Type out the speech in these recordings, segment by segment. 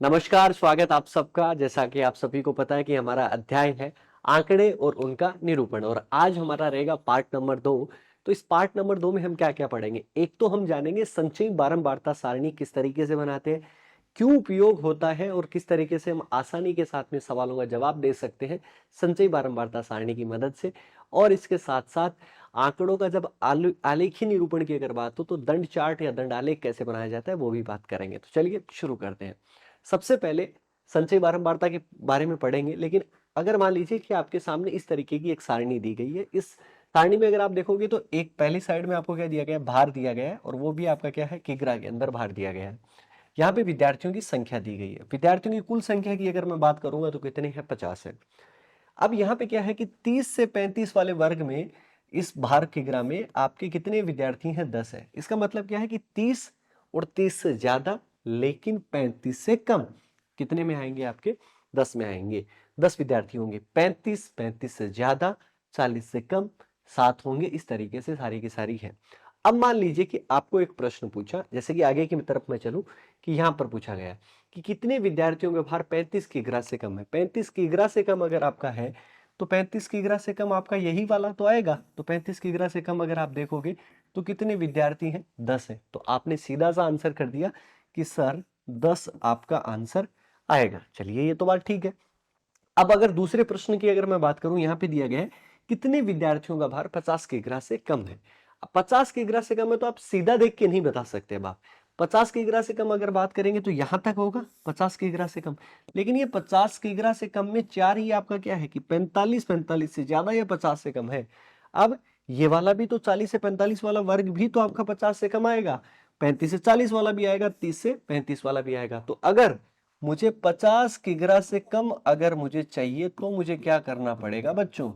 नमस्कार, स्वागत आप सबका। जैसा कि आप सभी को पता है कि हमारा अध्याय है आंकड़े और उनका निरूपण, और आज हमारा रहेगा पार्ट नंबर 2। तो इस पार्ट नंबर 2 में हम क्या क्या पढ़ेंगे? एक तो हम जानेंगे संचयी बारंबारता सारणी किस तरीके से बनाते हैं, क्यों उपयोग होता है और किस तरीके से हम आसानी के साथ में सवालों का जवाब दे सकते हैं संचयी बारंबारता सारणी की मदद से। और इसके साथ साथ आंकड़ों का जब आलेखी निरूपण की अगर बात हो तो दंड चार्ट या दंड आलेख कैसे बनाया जाता है वो भी बात करेंगे। तो चलिए शुरू करते हैं। सबसे पहले संचयी बारंबारता के बारे में पढ़ेंगे, लेकिन अगर मान लीजिए कि आपके सामने इस तरीके की एक सारणी दी गई है, इस सारणी में अगर आप देखोगे तो एक पहली साइड में आपको क्या दिया गया है, भार दिया गया है, और वो भी आपका क्या है, किग्रा के अंदर भार दिया गया है। यहाँ पे विद्यार्थियों की संख्या दी गई है। विद्यार्थियों की कुल संख्या की अगर मैं बात करूंगा तो कितनी है, 50 है। अब यहाँ पे क्या है कि 30 से 35 वाले वर्ग में इस भार किग्रा में आपके कितने विद्यार्थी हैं, 10 है। इसका मतलब क्या है कि 30 और 30 से ज्यादा लेकिन 35 से कम कितने में आएंगे, आपके 10 में आएंगे। 10 विद्यार्थी होंगे। 35 से ज्यादा, 40 से कम 7 होंगे। इस तरीके से सारी की सारी है। अब मान लीजिए कि आपको एक प्रश्न पूछा, जैसे कि आगे की तरफ मैं चलूं, कि यहां पर पूछा गया कि कितने विद्यार्थियों का भार 35 किग्रा से कम है। 35 किग्रा से कम अगर आपका है तो 35 किग्रा से कम आपका यही वाला तो आएगा। तो 35 किग्रा से कम अगर आप देखोगे तो कितने विद्यार्थी हैं, 10 है। तो आपने सीधा सा आंसर कर दिया कि सर 10 आपका आंसर आएगा। चलिए, ये तो बात ठीक है। अब अगर दूसरे प्रश्न की अगर मैं बात करूं, यहां पे दिया गया है कितने विद्यार्थियों का भार 50 किग्रा से कम है। अब 50 किग्रा से कम है तो आप सीधा देख के नहीं बता सकते। अब आप 50 किग्रा से कम अगर बात करेंगे तो यहां तक होगा 50 किग्रा से कम। लेकिन ये 50 किग्रा से कम में 4 ही आपका क्या है कि 45 से ज्यादा या 50 से कम है। अब ये वाला भी तो 40 से 45 वाला वर्ग भी तो आपका 50 से कम आएगा। 35 से 40 वाला भी आएगा, 30 से 35 वाला भी आएगा। तो अगर मुझे 50 किग्रा से कम अगर मुझे चाहिए तो मुझे क्या करना पड़ेगा बच्चों,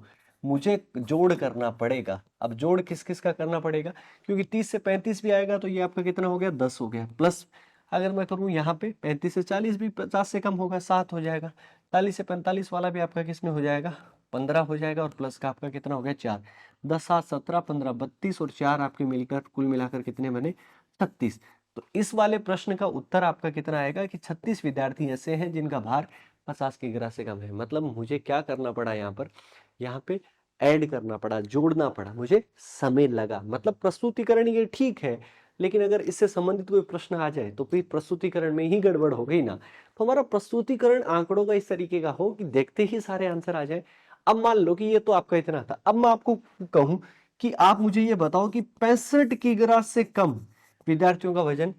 मुझे जोड़ करना पड़ेगा। अब जोड़ किस किस का करना पड़ेगा, क्योंकि 30 से 35 भी आएगा तो ये आपका कितना हो गया, 10 हो गया। प्लस अगर मैं करूं यहाँ पे 35 से 40 भी 50 से कम होगा, 7 हो जाएगा। 40 से 45 वाला भी आपका किस में हो जाएगा, 15 हो जाएगा। और प्लस का आपका कितना हो गया, 4। 10 7 17 15 32 और 4 आपके मिलकर कुल मिलाकर कितने बने, 36। तो इस वाले प्रश्न का उत्तर आपका कितना आएगा कि 36 विद्यार्थी ऐसे हैं जिनका भार 50 किग्रा से कम है। मतलब मुझे क्या करना पड़ा, यहाँ पे ऐड करना पड़ा, जोड़ना पड़ा, मुझे समय लगा। मतलब प्रस्तुतिकरण ये ठीक है, लेकिन अगर इससे संबंधित कोई प्रश्न आ जाए तो फिर प्रस्तुतिकरण में ही गड़बड़ हो गई ना। तो हमारा प्रस्तुतिकरण आंकड़ों का इस तरीके का हो कि देखते ही सारे आंसर आ जाए। अब मान लो कि ये तो आपका इतना था। अब मैं आपको कहूं कि आप मुझे ये बताओ कि 65 किग्रा से कम विद्यार्थियों का वजन,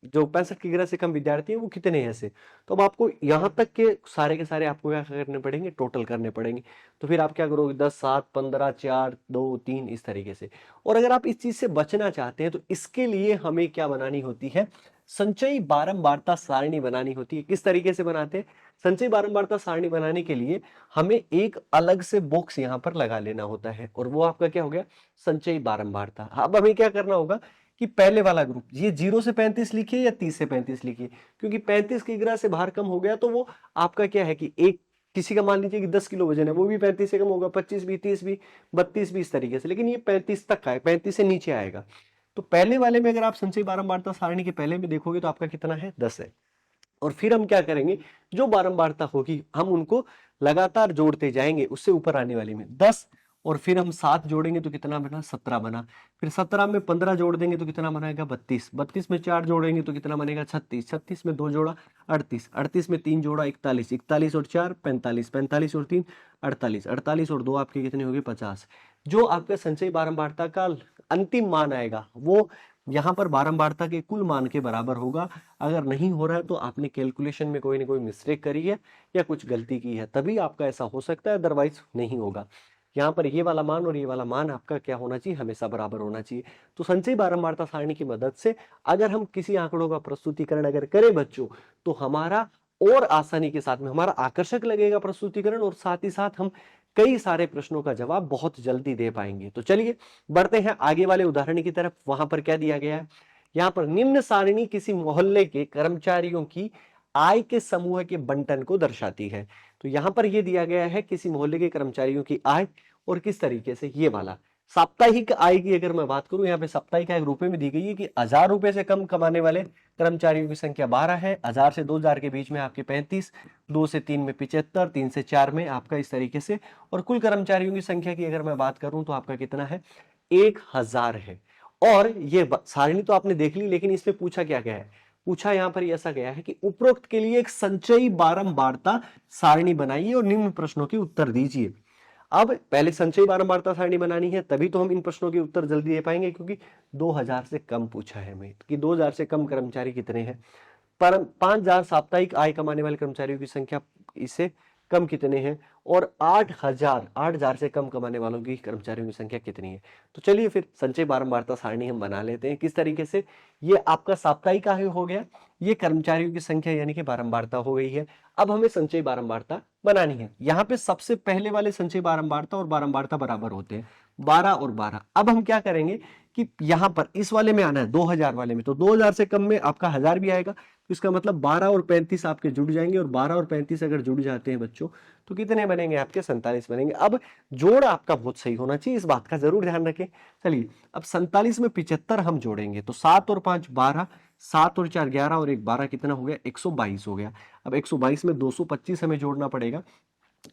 जो 65 किग्रा से कम विद्यार्थी हैं वो कितने हैं ऐसे। तो अब आपको यहां तक के सारे आपको क्या करने पड़ेंगे, टोटल करने पड़ेंगे। तो फिर आप क्या करोगे, 10 7 15 4 2 3 इस तरीके से। और अगर आप इस चीज से बचना चाहते हैं तो इसके लिए हमें क्या बनानी होती है, संचयी बारंबारता सारणी बनानी होती है। किस तरीके से बनाते हैं, संचयी बारंबारता सारणी बनाने के लिए हमें एक अलग से बॉक्स यहां पर लगा लेना होता है, और वो आपका क्या हो गया, संचयी बारंबारता। अब हमें क्या करना होगा कि पहले वाला ग्रुप ये 0 से 35 लिखिए या 30 से 35 लिखिए, क्योंकि 35 किग्रा से भार कम हो गया तो वो आपका क्या है कि एक किसी का मान लीजिए कि 10 किलो वजन है, वो भी 35 से कम होगा, 25 भी, 30 भी, 32 भी, इस तरीके से। लेकिन ये 35 तक का है, 35 से नीचे आएगा। तो पहले वाले में अगर आप संचयी बारंबारता सारणी के पहले में देखोगे तो आपका कितना है, 10 है। और फिर हम क्या करेंगे, जो बारंबारता होगी हम उनको लगातार जोड़ते जाएंगे, उससे ऊपर आने वाली में 10, और फिर हम 7 जोड़ेंगे तो कितना बना, 17 बना। फिर 17 में 15 जोड़ देंगे तो कितना बनाएगा, 32। 32 में 4 जोड़ेंगे तो कितना बनेगा, 36। 36 में 2 जोड़ा, 38। 38 में 3 जोड़ा, 41। 41 और 4 45। 45 और 3 48। 48 और 2 आपके कितने हो गए, 50। जो आपका संचयी बारंबारता का अंतिम मान आएगा वो यहाँ पर बारंबारता के कुल मान के बराबर होगा। अगर नहीं हो रहा है तो आपने कैलकुलेशन में कोई ना कोई मिस्टेक करी है या कुछ गलती की है, तभी आपका ऐसा हो सकता है, अदरवाइज नहीं होगा। यहाँ पर ये वाला मान और ये वाला मान आपका क्या होना चाहिए, हमेशा बराबर होना चाहिए। तो संचयी बारंबारता सारणी की मदद से अगर हम किसी आंकड़ों का प्रस्तुतिकरण अगर करें बच्चों, तो हमारा और आसानी के साथ में हमारा आकर्षक लगेगा प्रस्तुतिकरण, और साथ ही साथ हम कई सारे प्रश्नों का जवाब बहुत जल्दी दे पाएंगे। तो चलिए बढ़ते हैं आगे वाले उदाहरण की तरफ। वहां पर क्या दिया गया है, यहाँ पर निम्न सारणी किसी मोहल्ले के कर्मचारियों की आय के समूह के बंटन को दर्शाती है। तो यहां पर यह दिया गया है किसी मोहल्ले के कर्मचारियों की आय, और किस तरीके से, ये वाला साप्ताहिक आय की अगर मैं बात करूं, यहाँ पे साप्ताहिक आय रुपए में दी गई है कि 1000 रुपए से कम कमाने वाले कर्मचारियों की संख्या 12 है, 1000 से 2000 के बीच में आपके 35, 2 से 3 में 75, 3 से 4 में आपका इस तरीके से, और कुल कर्मचारियों की संख्या की अगर मैं बात करूं तो आपका कितना है, 1000 है। और ये सारणी तो आपने देख ली, लेकिन इसमें पूछा क्या गया है, पूछा यहां पर ऐसा गया है कि उपरोक्त के लिए एक संचयी बारंबारता सारणी बनाइए और निम्न प्रश्नों के उत्तर दीजिए। अब पहले संचयी बारंबारता सारणी बनानी है, तभी तो हम इन प्रश्नों के उत्तर जल्दी दे पाएंगे, क्योंकि 2000 से कम पूछा है हमें कि 2000 से कम कर्मचारी कितने हैं, पर 5000 साप्ताहिक आय कमाने वाले कर्मचारियों की संख्या इससे कम कितने हैं, और 8000 से कम कमाने वालों की कर्मचारियों की संख्या कितनी है। तो चलिए फिर संचय बारंबारता सारणी हम बना लेते हैं। किस तरीके से, ये आपका साप्ताहिक आय हो गया, ये कर्मचारियों की संख्या यानी कि बारंबारता हो गई है। अब हमें संचय बारंबारता बनानी है। यहाँ पे सबसे पहले वाले संचय बारंबारता और बारंबारता बराबर होते हैं, 12 और 12। अब हम क्या करेंगे कि यहाँ पर इस वाले में आना है, 2000 वाले में, तो 2000 से कम में आपका 1000 भी आएगा, तो इसका मतलब 12 और 35 आपके जुड़ जाएंगे, और 12 और 35 अगर जुड़ जाते हैं बच्चों तो कितने बनेंगे आपके, 47 बनेंगे। अब जोड़ आपका बहुत सही होना चाहिए, इस बात का जरूर ध्यान रखें। चलिए अब 47 में 75 हम जोड़ेंगे, तो 7 और 5 12, 7 और 4 11 और 1 12, कितना हो गया, 122 हो गया। अब 122 में 225 हमें जोड़ना पड़ेगा,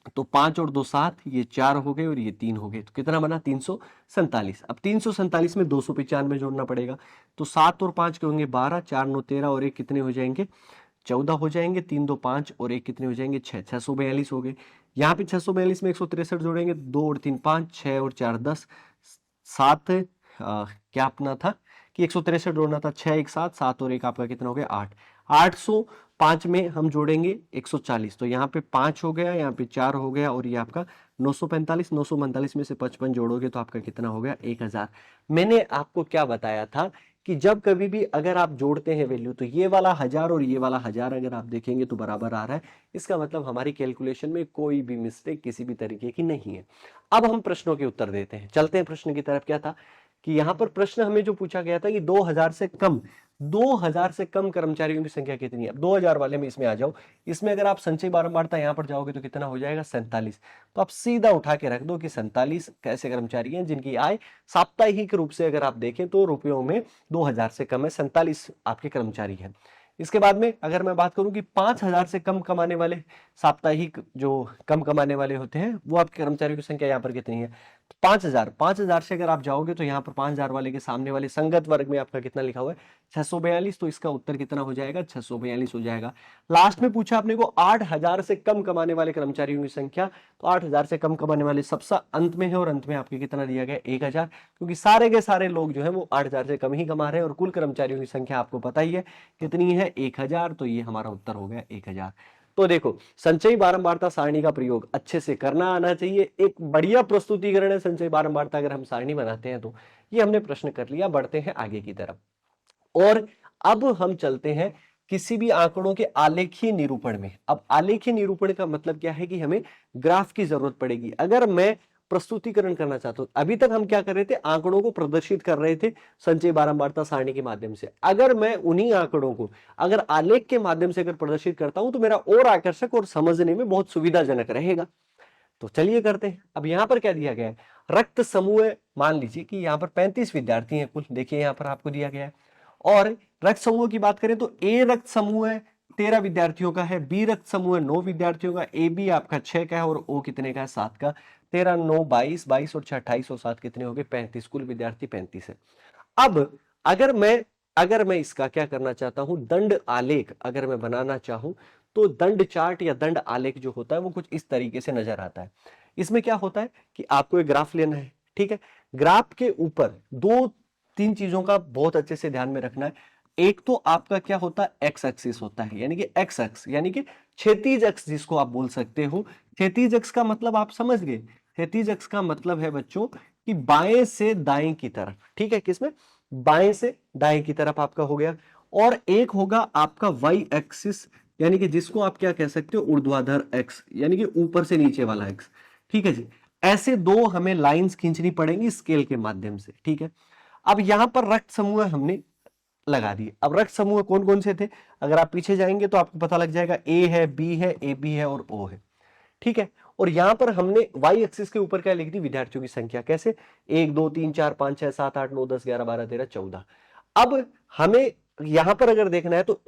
तो 5 और 2 7, ये 4 हो गए और ये 3 हो गए, तो कितना बना, 347। अब 347 में 295 जोड़ना पड़ेगा, तो 7 और 5 के होंगे 12, 4 9 13 और 1 कितने हो जाएंगे, 14 हो जाएंगे, 3 2 5 और 1 कितने हो जाएंगे, 6, 642 हो गए। यहाँ पे 642 में 163 जोड़ेंगे, 2 और 3 5, 6 और 4 10, 7 क्या अपना था कि 163 जोड़ना था, 6 1 7, 7 और 1 आपका कितना हो गया, 8। 805 में हम जोड़ेंगे 140, तो यहाँ पे 5 हो गया, यहाँ पे 4 हो गया, और ये आपका 945, 945 में से 55 जोड़ोगे तो आपका कितना हो गया, 1000। मैंने आपको क्या बताया था कि जब कभी भी अगर आप जोड़ते हैं वैल्यू, तो ये वाला 1000 और ये वाला 1000 अगर आप देखेंगे तो बराबर आ रहा है, इसका मतलब हमारी कैलकुलेशन में कोई भी मिस्टेक किसी भी तरीके की नहीं है। अब हम प्रश्नों के उत्तर देते हैं, चलते हैं प्रश्न की तरफ। क्या था कि यहाँ पर प्रश्न हमें जो पूछा गया था कि 2000 से कम कर्मचारियों की संख्या कितनी है। अब 2000 वाले में इसमें आ जाओ, इसमें अगर आप संचय बारंबारता यहाँ पर जाओगे तो कितना हो जाएगा, 47। तो आप सीधा उठा के रख दो कि 47 कैसे कर्मचारी हैं जिनकी आय साप्ताहिक रूप से अगर आप देखें तो रुपयों में 2000 से कम है, 47 आपके कर्मचारी हैं। इसके बाद में अगर मैं बात करूं कि 5000 से कम कमाने वाले, साप्ताहिक जो कम कमाने वाले होते हैं, वो आपके कर्मचारियों की संख्या यहाँ पर कितनी है, 5000 से अगर आप जाओगे तो यहाँ पर 5000 वाले के सामने वाले संगत वर्ग में आपका कितना लिखा हुआ है, 642। तो इसका उत्तर कितना हो जाएगा, 642 हो जाएगा। लास्ट में पूछा आपने को 8000 से कम कमाने वाले कर्मचारियों की संख्या, तो 8000 से कम कमाने वाले सबसे अंत में है, और अंत में आपके कितना दिया गया, 1000, क्योंकि सारे के सारे लोग जो है वो 8000 से कम ही कमा रहे हैं, और कुल कर्मचारियों की संख्या आपको पता ही है कितनी है, 1000। तो ये हमारा उत्तर हो गया 1000। तो देखो, संचयी बारंबारता सारणी का प्रयोग अच्छे से करना आना चाहिए। एक बढ़िया प्रस्तुतिकरण है संचयी बारंबारता अगर हम सारणी बनाते हैं तो। ये हमने प्रश्न कर लिया, बढ़ते हैं आगे की तरफ। और अब हम चलते हैं किसी भी आंकड़ों के आलेखीय निरूपण में। अब आलेखीय निरूपण का मतलब क्या है कि हमें ग्राफ की जरूरत पड़ेगी। अगर मैं प्रस्तुतिकरण करना चाहता हूं, अभी तक हम क्या कर रहे थे, आंकड़ों को प्रदर्शित कर रहे थे संचय बारंबारता सारणी के माध्यम से। अगर मैं उन्हीं आंकड़ों को अगर आलेख के माध्यम से अगर प्रदर्शित करता हूं तो मेरा और आकर्षक और समझने में बहुत सुविधाजनक रहेगा। तो चलिए करते हैं। अब यहां पर क्या दिया गया है, रक्त समूह, मान लीजिए कि यहां पर 35 विद्यार्थी हैं कुल, देखिए यहां पर आपको दिया गया है। और रक्त समूह की बात करें तो ए रक्त समूह है 13 विद्यार्थियों का है, बी रक्त समूह है 9 विद्यार्थियों का, ए बी आपका 6 का है, और ओ कितने का है, 7 का। 13 9 22, 22 और 6 28 और 7 कितने हो गए, 35। कुल विद्यार्थी 35 है। अब अगर मैं इसका क्या करना चाहता हूं, दंड आलेख अगर मैं बनाना चाहूं तो दंड चार्ट या दंड आलेख जो होता है वो कुछ इस तरीके से नजर आता है। इसमें क्या होता है कि आपको एक ग्राफ लेना है, ठीक है। ग्राफ के ऊपर 2-3 चीजों का बहुत अच्छे से ध्यान में रखना है। एक तो आपका क्या होता है, एक्स एक्सिस होता है, यानी कि एक्स अक्ष, यानी कि क्षैतिज अक्ष जिसको आप बोल सकते हो। क्षैतिज अक्ष का मतलब आप समझ गए, क्षैतिज अक्ष का मतलब है बच्चों कि बाएं से दाएं की तरफ, ठीक है। किसमें, बाएं से दाएं की तरफ आपका हो गया। और एक होगा आपका वाई एक्सिस, यानी कि जिसको आप क्या कह सकते हो, ऊर्ध्वाधर एक्स, यानी कि ऊपर से नीचे वाला एक्स, ठीक है जी। ऐसे दो हमें लाइंस खींचनी पड़ेंगी स्केल के माध्यम से, ठीक है। अब यहां पर रक्त समूह हमने लगा दिए। अब रक्त समूह कौन कौन से थे, अगर आप पीछे जाएंगे तो आपको पता लग जाएगा, ए है, बी है, ए बी है और ओ है, ठीक है। और यहां पर हमने वाई एक्सिस के ऊपर क्या लिख दी, विद्यार्थियों की संख्या। कैसे, 1 2 3 4 5 6 7 8 9 10 11 12 13 14। अब हमें यहां पर अगर देखना है तो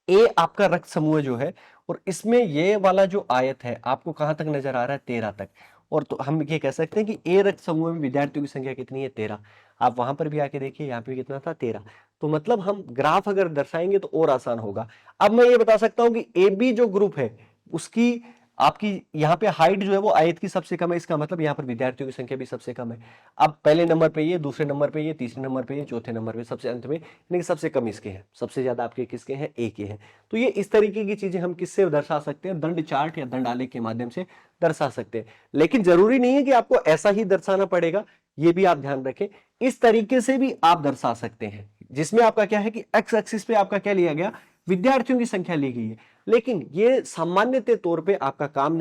ए आपका रक्त समूह जो है, और इसमें ये वाला जो आयत है आपको कहां तक नजर आ रहा है, 13 तक। और तो हम ये कह सकते हैं कि ए रक्त समूह में विद्यार्थियों की संख्या कितनी है, 13। आप वहां पर भी आके देखिए, यहाँ पे कितना था, 13। तो मतलब हम ग्राफ अगर दर्शाएंगे तो और आसान होगा। अब मैं ये बता सकता हूं कि ए बी जो ग्रुप है उसकी आपकी यहाँ पे हाइट जो है वो आयत की सबसे कम है, इसका मतलब यहाँ पर विद्यार्थियों की संख्या भी सबसे कम है। अब पहले नंबर पे ये, दूसरे नंबर पे ये, तीसरे नंबर पे ये, चौथे नंबर पे, सबसे अंत में, यानी कि सबसे कम इसके हैं, सबसे ज्यादा आपके किसके हैं, ए के हैं। तो ये इस तरीके की चीजें हम किससे दर्शा सकते हैं, दंड चार्ट या दंड आलेख के माध्यम से दर्शा सकते हैं। लेकिन जरूरी नहीं है कि आपको ऐसा ही दर्शाना पड़ेगा, ये भी आप ध्यान रखें। इस तरीके से भी आप दर्शा सकते हैं, जिसमें आपका क्या है कि एक्स एक्सिस पे आपका क्या लिया गया, विद्यार्थियों की संख्या ली गई है। लेकिन ये सामान्यतः तौर पे आपका काम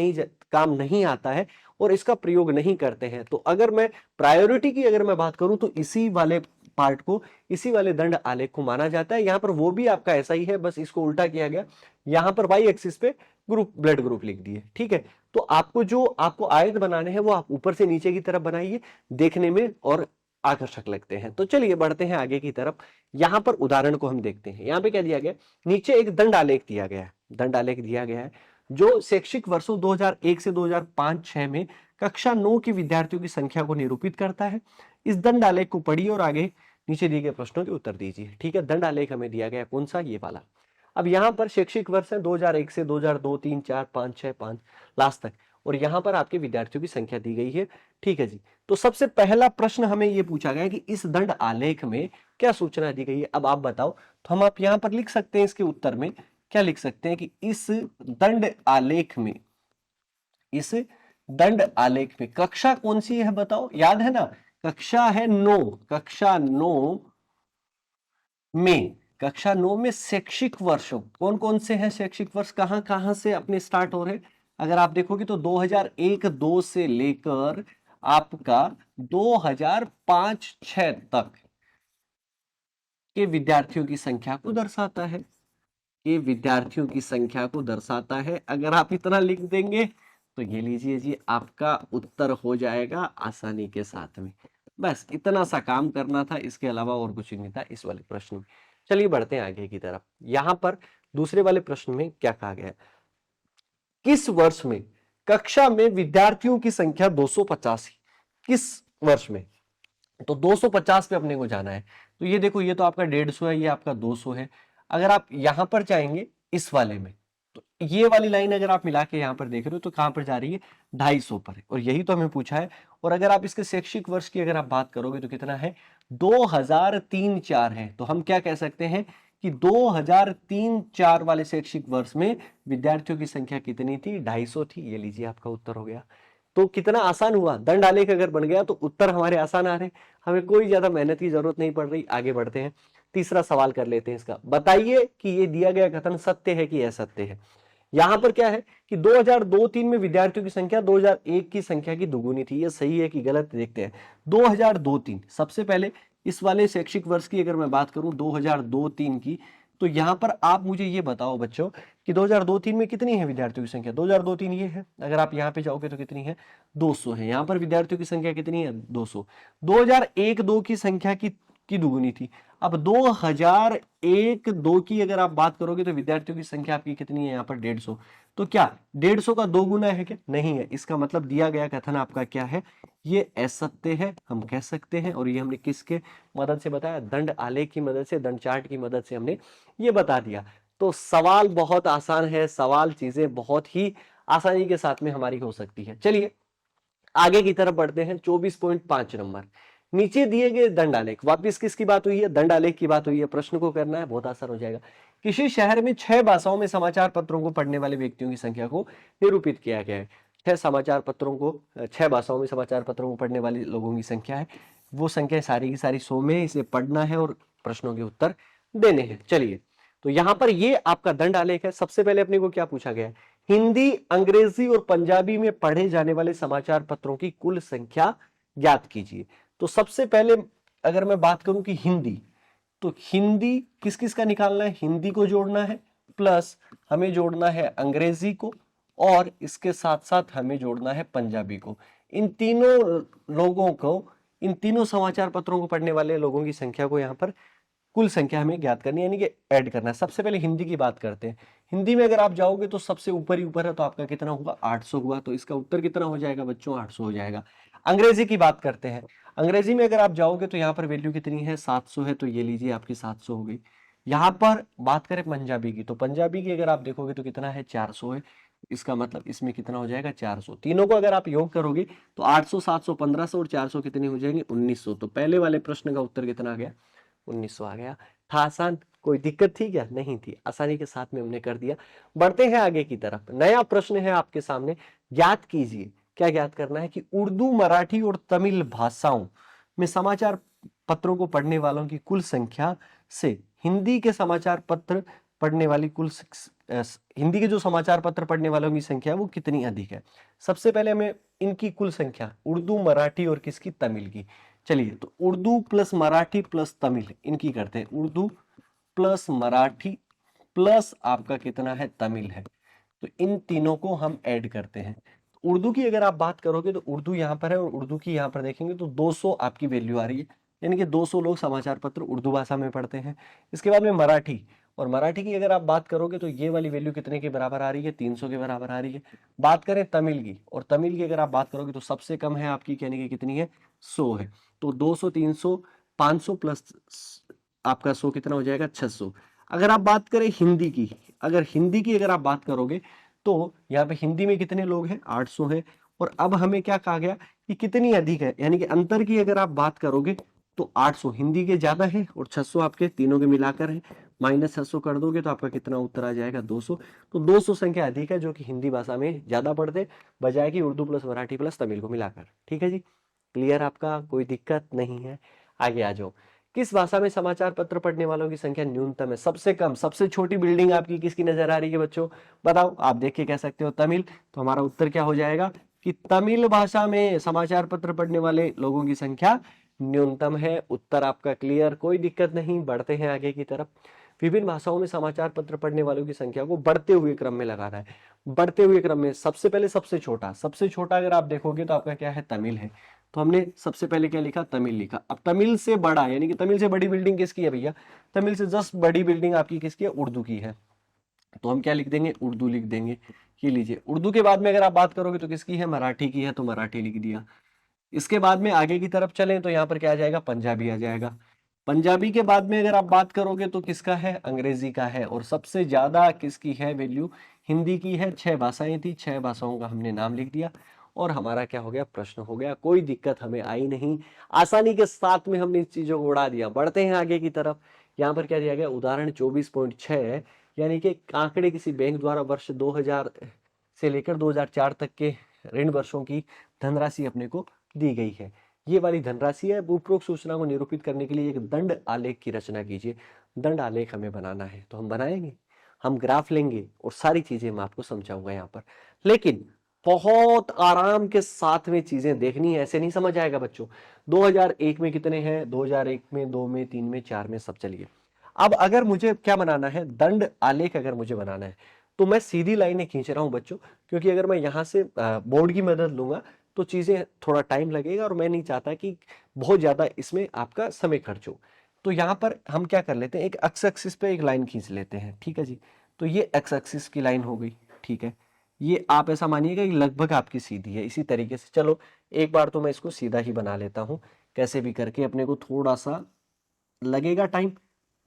नहीं आता है और इसका प्रयोग नहीं करते हैं। तो अगर मैं प्रायोरिटी की अगर मैं बात करूं तो इसी वाले पार्ट को, इसी वाले दंड आलेख को माना जाता है। यहां पर वो भी आपका ऐसा ही है, बस इसको उल्टा किया गया। यहां पर वाई एक्सिस पे ब्लड ग्रुप लिख दिए, ठीक है। तो आपको आयत बनाने हैं वो आप ऊपर से नीचे की तरफ बनाइए, देखने में और आकर्षक लगते हैं। तो चलिए बढ़ते हैं आगे की तरफ। यहां पर उदाहरण को हम देखते हैं। यहां पे क्या दिया गया, नीचे एक दंड आलेख दिया गया है, दंड आलेख दिया गया है जो शैक्षिक वर्षों 2001 से 2005-6 में कक्षा 9 के विद्यार्थियों की संख्या को निरूपित करता है। इस दंड आलेख को पढ़िए और आगे नीचे दिए गए प्रश्नों के उत्तर दीजिए, ठीक है। दंड आलेख हमें दिया गया कौन सा, ये वाला। अब यहां पर शैक्षिक वर्ष है 2001 से 2002 3 4 5 6 5 लास्ट तक, और यहां पर आपके विद्यार्थियों की संख्या दी गई है, ठीक है जी। तो सबसे पहला प्रश्न हमें यह पूछा गया कि इस दंड आलेख में क्या सूचना दी गई है। अब आप बताओ, तो हम आप यहां पर लिख सकते हैं, इसके उत्तर में क्या लिख सकते हैं कि इस दंड आलेख में, इस दंड आलेख में कक्षा कौन सी है बताओ, याद है ना, कक्षा है 9, कक्षा 9 में, कक्षा 9 में शैक्षिक वर्ष कौन कौन से हैं, शैक्षिक वर्ष कहां कहां से अपने स्टार्ट हो रहे हैं। अगर आप देखोगे तो 2001-2 से लेकर आपका 2005-6 तक के विद्यार्थियों की संख्या को दर्शाता है, ये विद्यार्थियों की संख्या को दर्शाता है। अगर आप इतना लिख देंगे तो ये लीजिए जी, आपका उत्तर हो जाएगा आसानी के साथ में। बस इतना सा काम करना था, इसके अलावा और कुछ नहीं था इस वाले प्रश्न में। चलिए बढ़ते हैं आगे की तरफ। यहां पर दूसरे वाले प्रश्न में क्या कहा गया है, किस वर्ष में कक्षा में विद्यार्थियों की संख्या 250, किस वर्ष में, तो 250 पे अपने को जाना है। तो ये देखो, ये तो आपका 150 है, ये आपका 200 है। अगर आप यहां पर जाएंगे इस वाले में, तो ये वाली लाइन अगर आप मिला के यहां पर देख रहे हो तो कहां पर जा रही है, 250 पर है, और यही तो हमें पूछा है। और अगर आप इसके शैक्षिक वर्ष की अगर आप बात करोगे तो कितना है, 2003-4 है। तो हम क्या कह सकते हैं कि 2003-4 वाले शैक्षिक वर्ष में विद्यार्थियों की संख्या कितनी थी, 250 थी। ये लीजिए आपका उत्तर हो गया। तो कितना आसान हुआ, दंड आलेख अगर बन गया तो उत्तर हमारे आसान आ रहे हैं, हमें कोई ज्यादा मेहनत की जरूरत नहीं पड़ रही। आगे बढ़ते हैं, तीसरा सवाल कर लेते हैं इसका। बताइए कि ये दिया गया कथन सत्य है कि असत्य है। यहां पर क्या है कि 2002-3 में विद्यार्थियों की संख्या 2001 की संख्या की दुगुनी थी। ये सही है कि गलत, देखते हैं। 2002-3, सबसे पहले इस वाले शैक्षिक वर्ष की अगर मैं बात करूं 2002-3 की, तो यहां पर आप मुझे ये बताओ बच्चों कि 2002-3 में कितनी है विद्यार्थियों की संख्या, 2002-3 ये है। अगर आप यहां पे जाओगे तो कितनी है, 200 है। यहां पर विद्यार्थियों की संख्या कितनी है, 200। 2001-2 की संख्या की दुगुनी थी। अब 2001-2 की अगर आप बात करोगे तो विद्यार्थियों की संख्या आपकी कितनी है, यहाँ पर 150। तो क्या 150 का 2 गुना है क्या, नहीं है। इसका मतलब दिया गया कथन आपका क्या है, ये असत्य है, हम कह सकते हैं। और ये हमने किसके मदद से बताया, दंड आलेख की मदद से, दंड चार्ट की मदद से हमने ये बता दिया। तो सवाल बहुत आसान है, सवाल चीजें बहुत ही आसानी के साथ में हमारी हो सकती है। चलिए आगे की तरफ बढ़ते हैं। 24.5 नंबर, नीचे दिए गए दंड आलेख, वापिस किसकी बात हुई है, दंड आलेख की बात हुई है। प्रश्न को करना है, बहुत आसान हो जाएगा। किसी शहर में 6 भाषाओं में समाचार पत्रों को पढ़ने वाले व्यक्तियों की संख्या को निरूपित किया गया है। 6 समाचार पत्रों को, 6 भाषाओं में समाचार पत्रों को पढ़ने वाले लोगों की संख्या है। वो संख्या सारी की सारी 100 में, इसे पढ़ना है और प्रश्नों के उत्तर देने हैं। चलिए, तो यहां पर ये आपका दंड आलेख है। सबसे पहले अपने को क्या पूछा गया है, हिंदी, अंग्रेजी और पंजाबी में पढ़े जाने वाले समाचार पत्रों की कुल संख्या ज्ञात कीजिए। तो सबसे पहले अगर मैं बात करूं कि हिंदी, तो हिंदी किस किस का निकालना है, हिंदी को जोड़ना है, प्लस हमें जोड़ना है अंग्रेजी को, और इसके साथ साथ हमें जोड़ना है पंजाबी को। इन तीनों लोगों को, इन तीनों समाचार पत्रों को पढ़ने वाले लोगों की संख्या को यहाँ पर कुल संख्या हमें ज्ञात करनी है, यानी कि ऐड करना है। सबसे पहले हिंदी की बात करते हैं। हिंदी में अगर आप जाओगे तो सबसे ऊपर ही ऊपर है, तो आपका कितना होगा, 800 हुआ। तो इसका उत्तर कितना हो जाएगा बच्चों, 800 हो जाएगा। अंग्रेजी की बात करते हैं। अंग्रेजी में अगर आप जाओगे तो यहाँ पर वैल्यू कितनी है, 700 है, तो ये लीजिए आपकी 700 हो गई। यहाँ पर बात करें पंजाबी की, तो पंजाबी की अगर आप देखोगे तो कितना है, 400 है। इसका मतलब इसमें कितना हो जाएगा, 400। तीनों को अगर आप योग करोगे तो 800, 700, 1500 और 400 कितनी हो जाएंगे, 1900। तो पहले वाले प्रश्न का उत्तर कितना आ गया, 1900 आ गया। था आसान, कोई दिक्कत थी क्या, नहीं थी, आसानी के साथ में हमने कर दिया। बढ़ते हैं आगे की तरफ। नया प्रश्न है आपके सामने, ज्ञात कीजिए। क्या ज्ञात करना है कि उर्दू, मराठी और तमिल भाषाओं में समाचार पत्रों को पढ़ने वालों की कुल संख्या से हिंदी के समाचार पत्र पढ़ने वाली हिंदी के जो समाचार पत्र पढ़ने वालों की संख्या वो कितनी अधिक है। सबसे पहले हमें इनकी कुल संख्या, उर्दू, मराठी और किसकी, तमिल की। चलिए, तो उर्दू प्लस मराठी प्लस तमिल, इनकी करते हैं। उर्दू प्लस मराठी प्लस आपका कितना है, तमिल है। तो इन तीनों को हम ऐड करते हैं। उर्दू की अगर आप बात करोगे तो उर्दू यहाँ पर है, और उर्दू की यहाँ पर देखेंगे तो 200 आपकी वैल्यू आ रही है, यानी कि 200 लोग समाचार पत्र उर्दू भाषा में पढ़ते हैं। इसके बाद में मराठी, और मराठी की अगर आप बात करोगे तो ये वाली वैल्यू कितने के बराबर आ रही है, 300 के बराबर आ रही है। बात करें तमिल की, और तमिल की अगर आप बात करोगे तो सबसे कम है आपकी, यानी कि कितनी है, 100 है। तो 200, 300, 500 प्लस आपका 100 कितना हो जाएगा, 600। अगर आप बात करें हिंदी की, अगर आप बात करोगे तो यहाँ पे हिंदी में कितने लोग हैं, 800 है। और अब हमें क्या कहा गया कि कितनी अधिक है, यानी कि अंतर की अगर आप बात करोगे तो 800 हिंदी के ज्यादा है और 600 आपके तीनों के मिलाकर है। माइनस 600 कर दोगे तो आपका कितना उत्तर आ जाएगा, 200। तो 200 संख्या अधिक है जो कि हिंदी भाषा में ज्यादा पढ़ते, बजाय कि उर्दू प्लस मराठी प्लस तमिल को मिलाकर। ठीक है जी, क्लियर आपका, कोई दिक्कत नहीं है। आगे आ जाओ। किस भाषा में समाचार पत्र पढ़ने वालों की संख्या न्यूनतम है, सबसे कम, सबसे छोटी बिल्डिंग आपकी किसकी नजर आ रही है बच्चों, बताओ। आप देख के कह सकते हो तमिल, तो हमारा उत्तर क्या हो जाएगा कि तमिल भाषा में समाचार पत्र पढ़ने वाले लोगों की संख्या न्यूनतम है। उत्तर आपका क्लियर, कोई दिक्कत नहीं। बढ़ते हैं आगे की तरफ। विभिन्न भाषाओं में समाचार पत्र पढ़ने वालों की संख्या को बढ़ते हुए क्रम में लगाना है। बढ़ते हुए क्रम में सबसे पहले सबसे छोटा अगर आप देखोगे तो आपका क्या है, तमिल है। तो हमने सबसे पहले क्या लिखा, तमिल लिखा। अब तमिल से बड़ा, यानी कि तमिल से बड़ी बिल्डिंग किसकी है भैया, तमिल से जस्ट बड़ी बिल्डिंग आपकी किसकी है, उर्दू की है। तो हम क्या लिख देंगे, उर्दू लिख देंगे। ये लीजिए, उर्दू के बाद में अगर आप बात करोगे तो किसकी है, मराठी की है, तो मराठी लिख दिया। इसके बाद में आगे की तरफ चलें तो यहाँ पर क्या आ जाएगा, पंजाबी आ जाएगा। पंजाबी के बाद में अगर आप बात करोगे तो किसका है, अंग्रेजी का है। और सबसे ज्यादा किसकी है वैल्यू, हिंदी की है। 6 भाषाएं थी, 6 भाषाओं का हमने नाम लिख दिया और हमारा क्या हो गया, प्रश्न हो गया। कोई दिक्कत हमें आई नहीं, आसानी के साथ में हमने इस चीजों को उड़ा दिया। बढ़ते हैं आगे की तरफ। यहाँ पर क्या दिया गया, उदाहरण 24.6, यानी कि आंकड़े किसी बैंक द्वारा वर्ष 2000 से लेकर 2004 तक के ऋण वर्षों की धनराशि अपने को दी गई है। ये वाली धनराशि है। उपरोक्त सूचना को निरूपित करने के लिए एक दंड आलेख की रचना कीजिए। दंड आलेख हमें बनाना है, तो हम बनाएंगे, हम ग्राफ लेंगे और सारी चीजें मैं आपको समझाऊंगा यहाँ पर। लेकिन बहुत आराम के साथ में चीजें देखनी है, ऐसे नहीं समझ आएगा बच्चों। 2001 में कितने हैं, 2001 में, 2 में, 3 में, 4 में, सब। चलिए, अब अगर मुझे क्या बनाना है, दंड आलेख अगर मुझे बनाना है तो मैं सीधी लाइनें खींच रहा हूं बच्चों, क्योंकि अगर मैं यहां से बोर्ड की मदद लूंगा तो चीजें थोड़ा टाइम लगेगा और मैं नहीं चाहता कि बहुत ज्यादा इसमें आपका समय खर्च हो। तो यहां पर हम क्या कर लेते हैं, एक एक्स एक्सिस पे एक लाइन खींच लेते हैं। ठीक है जी, तो ये एक्स एक्सिस की लाइन हो गई। ठीक है, ये आप ऐसा मानिएगा कि लगभग आपकी सीधी है। इसी तरीके से चलो एक बार तो मैं इसको सीधा ही बना लेता हूं, कैसे भी करके। अपने को थोड़ा सा लगेगा टाइम,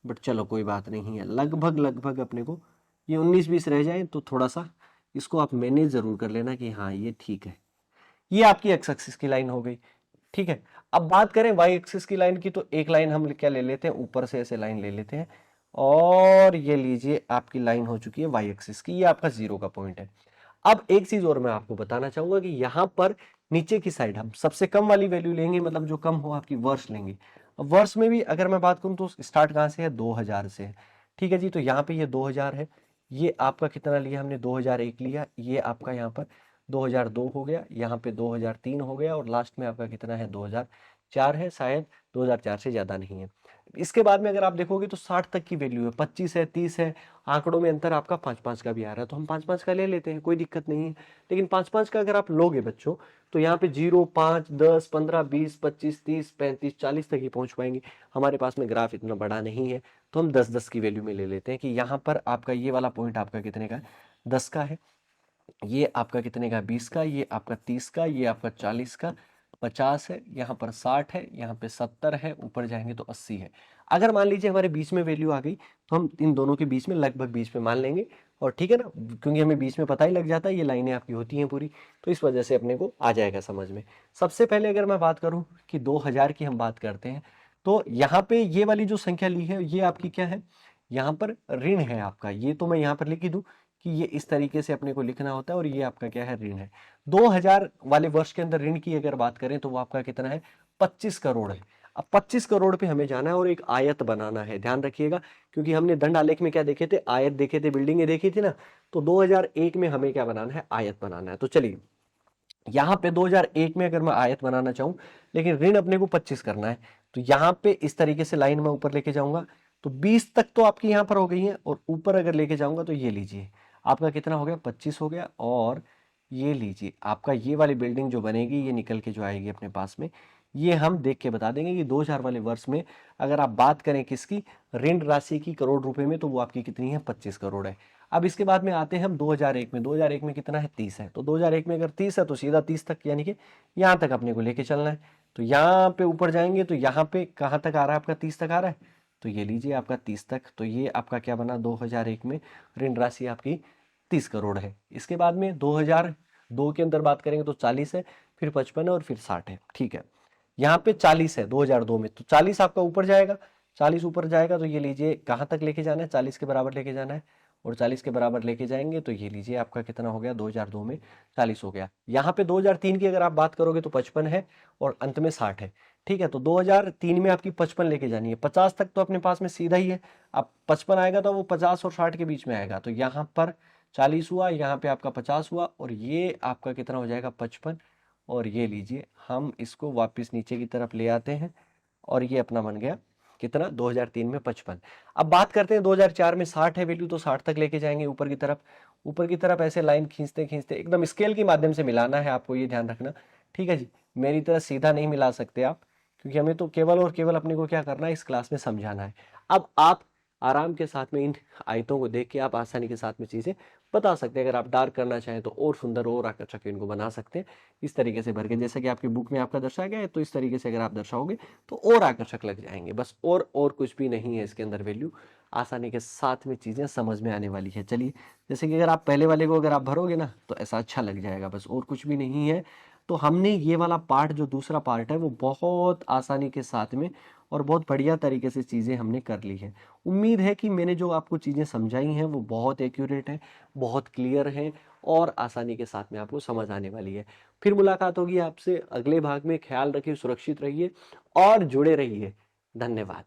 बट चलो कोई बात नहीं है। लगभग लगभग अपने को ये 19-20 रह जाए तो थोड़ा सा इसको आप मैनेज जरूर कर लेना कि हाँ ये ठीक है। ये आपकी एक्स एक्सिस की लाइन हो गई। ठीक है, अब बात करें वाई एक्सिस की लाइन की, तो एक लाइन हम क्या ले लेते हैं, ऊपर से ऐसे लाइन ले लेते हैं और ये लीजिए आपकी लाइन हो चुकी है वाई एक्सिस की। ये आपका 0 का पॉइंट है। अब एक चीज और मैं आपको बताना चाहूंगा कि यहां पर नीचे की साइड हम सबसे कम वाली वैल्यू लेंगे, मतलब जो कम हो आपकी, वर्ष लेंगे। अब वर्ष में भी अगर मैं बात करूं तो स्टार्ट कहां से है, 2000 से है। ठीक है जी, तो यहाँ पे ये 2000 है। ये आपका कितना लिया हमने, 2001 लिया। ये आपका यहाँ पर 2002 हो गया, यहाँ पे 2003 हो गया और लास्ट में आपका कितना है, 2004 है। शायद 2004 से ज्यादा नहीं है। इसके बाद में अगर आप देखोगे तो 60 तक की वैल्यू है, 25 है, 30 है, आंकड़ों में अंतर आपका 5-5 का भी आ रहा है, तो हम 5-5 का ले लेते हैं, कोई दिक्कत नहीं है। लेकिन 5-5 का अगर आप लोगे बच्चों तो यहाँ पे 0, 5, 10, 15, 20, 25, 30, 35, 40 तक ही पहुंच पाएंगे। हमारे पास में ग्राफ इतना बड़ा नहीं है, तो हम 10-10 की वैल्यू में ले लेते हैं कि यहाँ पर आपका ये वाला पॉइंट आपका कितने का है, 10 का है, ये आपका कितने का, 20 का, ये आपका 30 का, ये आपका 40 का, 50 है, यहाँ पर 60 है, यहाँ पे 70 है, ऊपर जाएंगे तो 80 है। अगर मान लीजिए हमारे बीच में वैल्यू आ गई तो हम इन दोनों के बीच में लगभग बीच में मान लेंगे, और ठीक है ना, क्योंकि हमें बीच में पता ही लग जाता है, ये लाइनें आपकी होती हैं पूरी, तो इस वजह से अपने को आ जाएगा समझ में। सबसे पहले अगर मैं बात करूं कि 2000 की हम बात करते हैं, तो यहाँ पे ये वाली जो संख्या ली है ये आपकी क्या है, यहाँ पर ऋण है आपका, ये तो मैं यहाँ पर लिख ही दूं कि ये इस तरीके से अपने को लिखना होता है, और ये आपका क्या है, ऋण है। 2000 वाले वर्ष के अंदर ऋण की अगर बात करें तो वो आपका कितना है, 25 करोड़ है। अब 25 करोड़ पे हमें जाना है और एक आयत बनाना है, ध्यान रखिएगा, क्योंकि हमने दंड आलेख में क्या देखे थे, आयत देखे थे, बिल्डिंगें देखी थी ना, तो 2001 में हमें क्या बनाना है, आयत बनाना है। तो चलिए यहाँ पे 2001 में अगर मैं आयत बनाना चाहूं, लेकिन ऋण अपने को 25 करना है, तो यहाँ पे इस तरीके से लाइन में ऊपर लेके जाऊंगा, तो 20 तक तो आपकी यहाँ पर हो गई है, और ऊपर अगर लेके जाऊंगा तो ये लीजिए आपका कितना हो गया, 25 हो गया, और ये लीजिए आपका ये वाली बिल्डिंग जो बनेगी ये निकल के जो आएगी अपने पास में, ये हम देख के बता देंगे कि 2000 वाले वर्ष में अगर आप बात करें किसकी, ऋण राशि की करोड़ रुपए में, तो वो आपकी कितनी है, 25 करोड़ है। अब इसके बाद में आते हैं हम 2001 में, 2001 में कितना है, 30 है, तो 2001 में अगर 30 है तो सीधा 30 तक, यानी कि यहाँ तक अपने को लेके चलना है। तो यहाँ पे ऊपर जाएंगे तो यहाँ पे कहाँ तक आ रहा है आपका, 30 तक आ रहा है, तो ये लीजिए आपका 30 तक, तो ये आपका क्या बना, 2001 में ऋण राशि आपकी 30 करोड़ है। इसके बाद में 2002 के अंदर बात करेंगे तो 40 है, फिर 55 है, और फिर 60 है, ठीक है। यहाँ पे 40 है 2002 में, तो 40 आपका ऊपर जाएगा, 40 ऊपर जाएगा तो ये लीजिए कहाँ तक लेके जाना है, 40 के बराबर लेके जाना है, और 40 के बराबर लेके जाएंगे तो ये लीजिए आपका कितना हो गया, 2002 में 40 हो गया। यहाँ पे 2003 की अगर आप बात करोगे तो 55 है, और अंत में 60 है, ठीक है। तो 2003 में आपकी 55 लेके जानी है, 50 तक तो अपने पास में सीधा ही है, अब 55 आएगा तो वो 50 और 60 के बीच में आएगा, तो यहाँ पर 40 हुआ, यहाँ पे आपका 50 हुआ, और ये आपका कितना हो जाएगा, 55, और ये लीजिए हम इसको वापस नीचे की तरफ ले आते हैं, और ये अपना बन गया कितना, 2003 में 55। अब बात करते हैं 2004 में 60 है वैल्यू, तो 60 तक लेके जाएंगे ऊपर की तरफ, ऊपर की तरफ ऐसे लाइन खींचते खींचते एकदम स्केल के माध्यम से मिलाना है आपको, ये ध्यान रखना, ठीक है जी। मेरी तरह सीधा नहीं मिला सकते आप, क्योंकि हमें तो केवल और केवल अपने को क्या करना है, इस क्लास में समझाना है। अब आप आराम के साथ में इन आयतों को देख के आप आसानी के साथ में चीजें बता सकते हैं। अगर आप डार्क करना चाहें तो और सुंदर और आकर्षक इनको बना सकते हैं, इस तरीके से भर के, जैसे कि आपकी बुक में आपका दर्शाया गया है, तो इस तरीके से अगर आप दर्शाओगे तो और आकर्षक लग जाएंगे, बस और कुछ भी नहीं है इसके अंदर वैल्यू, आसानी के साथ में चीजें समझ में आने वाली है। चलिए, जैसे कि अगर आप पहले वाले को अगर आप भरोगे ना तो ऐसा अच्छा लग जाएगा, बस और कुछ भी नहीं है। तो हमने ये वाला पार्ट, जो दूसरा पार्ट है, वो बहुत आसानी के साथ में और बहुत बढ़िया तरीके से चीज़ें हमने कर ली है। उम्मीद है कि मैंने जो आपको चीज़ें समझाई हैं वो बहुत एक्यूरेट है, बहुत क्लियर है, और आसानी के साथ में आपको समझ आने वाली है। फिर मुलाकात होगी आपसे अगले भाग में, ख्याल रखिए, सुरक्षित रहिए और जुड़े रहिए। धन्यवाद।